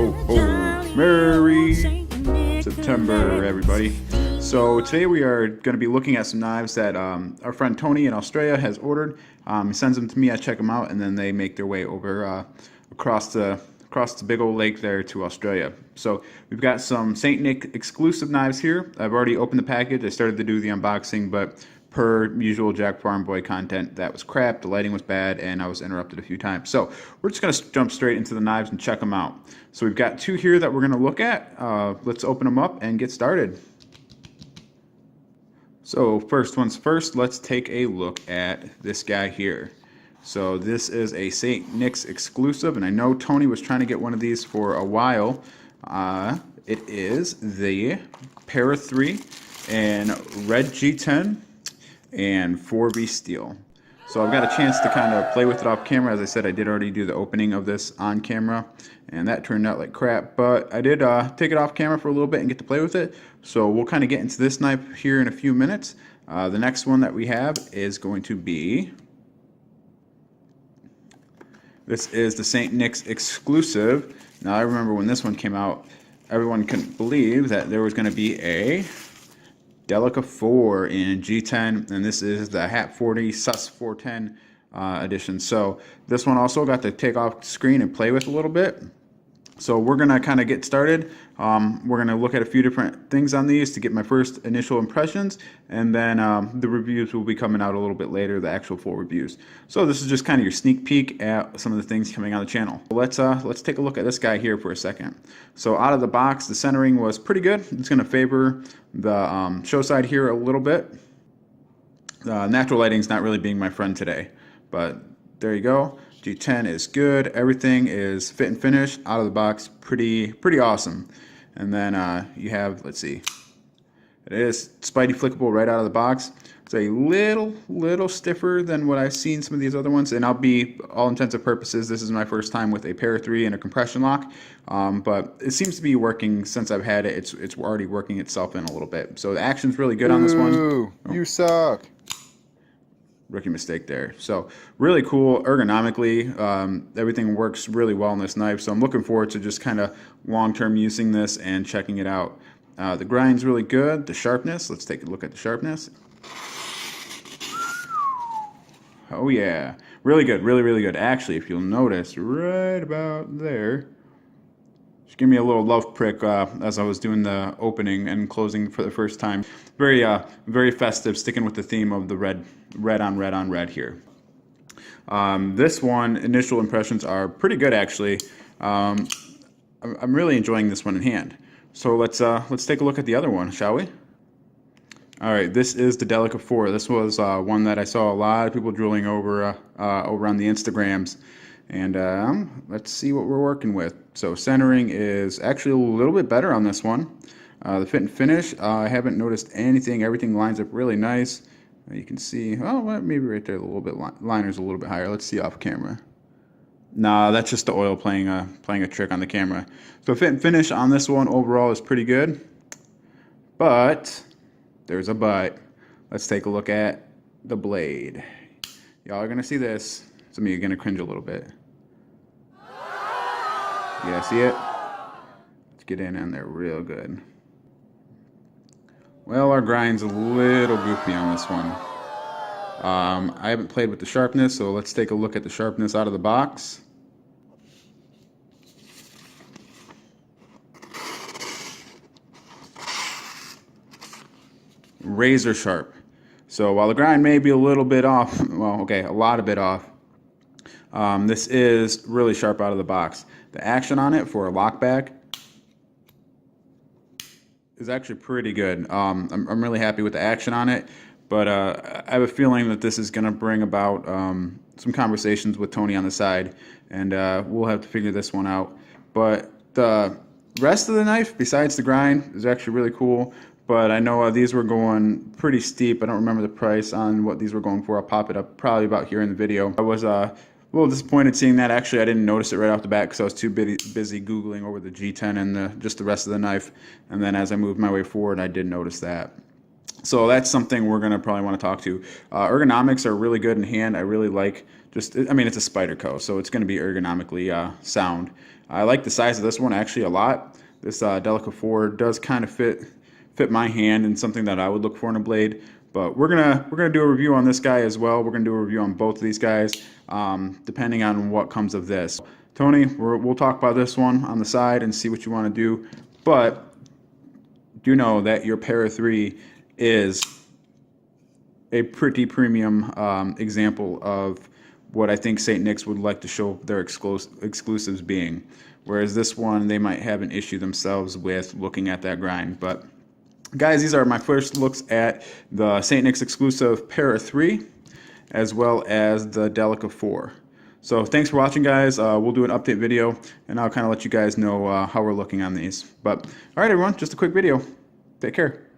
ho, ho. Merry September, everybody. So today we are going to be looking at some knives that our friend Tony in Australia has ordered. He sends them to me, I check them out, and then they make their way over across the big old lake there to Australia. So we've got some St.Nick exclusive knives here. I've already opened the package. I started to do the unboxing, but per usual Jackfarmboy content, that was crap, the lighting was bad, and I was interrupted a few times. So we're just going to jump straight into the knives and check them out. So we've got two here that we're going to look at. Let's open them up and get started. So first one's first, let's take a look at this guy here. So this is a St. Nick's exclusive, and I know Tony was trying to get one of these for a while. It is the PR3 in red G10 and 4V steel. So I've got a chance to kind of play with it off camera. As I said, I did already do the opening of this on camera, and that turned out like crap. But I did take it off camera for a little bit and get to play with it. So we'll kind of get into this knife here in a few minutes. The next one that we have is going to be... This is the St. Nick's exclusive. Now I remember when this one came out, everyone couldn't believe that there was going to be a Delica 4 in G10, and this is the Hat 40 Sus 410 edition. So this one also got to take off screen and play with a little bit. So we're going to kind of get started. We're going to look at a few different things on these to get my first initial impressions, and then the reviews will be coming out a little bit later, the actual full reviews. So this is just kind of your sneak peek at some of the things coming on the channel. Let's take a look at this guy here for a second. So out of the box, the centering was pretty good. It's going to favor the show side here a little bit. Natural lighting's not really being my friend today, but there you go. G10 is good. Everything is fit and finish out of the box. Pretty awesome. And then you have, let's see, it is Spidey flickable right out of the box. It's a little stiffer than what I've seen some of these other ones, and I'll be, all intents and purposes, this is my first time with a PR3 and a compression lock, but it seems to be working since I've had it. It's already working itself in a little bit. So the action's really good on this one. Ooh, you suck. Rookie mistake there. So really cool ergonomically. Everything works really well on this knife. So I'm looking forward to just kind of long-term using this and checking it out. The grind's really good. The sharpness. Let's take a look at the sharpness. Oh yeah, really good. Really good. Actually, if you'll notice, right about there. Just give me a little love prick as I was doing the opening and closing for the first time. Very festive, sticking with the theme of the red on red here. This one, initial impressions are pretty good actually. I'm really enjoying this one in hand. So let's take a look at the other one, shall we? All right, this is the Delica 4. This was one that I saw a lot of people drooling over on the Instagrams. And let's see what we're working with. So centering is actually a little bit better on this one. The fit and finish, I haven't noticed anything. Everything lines up really nice. You can see, oh, maybe right there a little bit, liner's a little bit higher. Let's see off camera. Nah, that's just the oil playing a trick on the camera. So fit and finish on this one overall is pretty good. But there's a but. Let's take a look at the blade. Y'all are going to see this. Some of you are going to cringe a little bit. Yeah, see it? Let's get in there real good. Well, our grind's a little goofy on this one. I haven't played with the sharpness, so let's take a look at the sharpness out of the box. Razor sharp. So while the grind may be a little bit off, well, okay, a lot of bit off, this is really sharp out of the box. The action on it for a lockback is actually pretty good. I'm really happy with the action on it, but I have a feeling that this is going to bring about some conversations with Tony on the side, and we'll have to figure this one out. But the rest of the knife, besides the grind, is actually really cool. But I know these were going pretty steep. I don't remember the price on what these were going for. I'll pop it up probably about here in the video. I was a little disappointed seeing that. Actually, I didn't notice it right off the bat because I was too busy Googling over the G10 and just the rest of the knife. And then as I moved my way forward, I did notice that. So that's something we're going to probably want to talk to. Ergonomics are really good in hand. I really like I mean, it's a Spyderco, so it's going to be ergonomically sound. I like the size of this one actually a lot. This Delica 4 does kind of fit my hand and something that I would look for in a blade. But we're gonna do a review on this guy as well. We're gonna do a review on both of these guys, depending on what comes of this. Tony, we'll talk about this one on the side and see what you want to do. But do know that your Para 3 is a pretty premium example of what I think St. Nick's would like to show their exclusives being. Whereas this one, they might have an issue themselves with looking at that grind. But guys, these are my first looks at the St. Nick's exclusive Para 3 as well as the Delica 4. So thanks for watching, guys. We'll do an update video, and I'll kind of let you guys know how we're looking on these. But all right, everyone, just a quick video. Take care.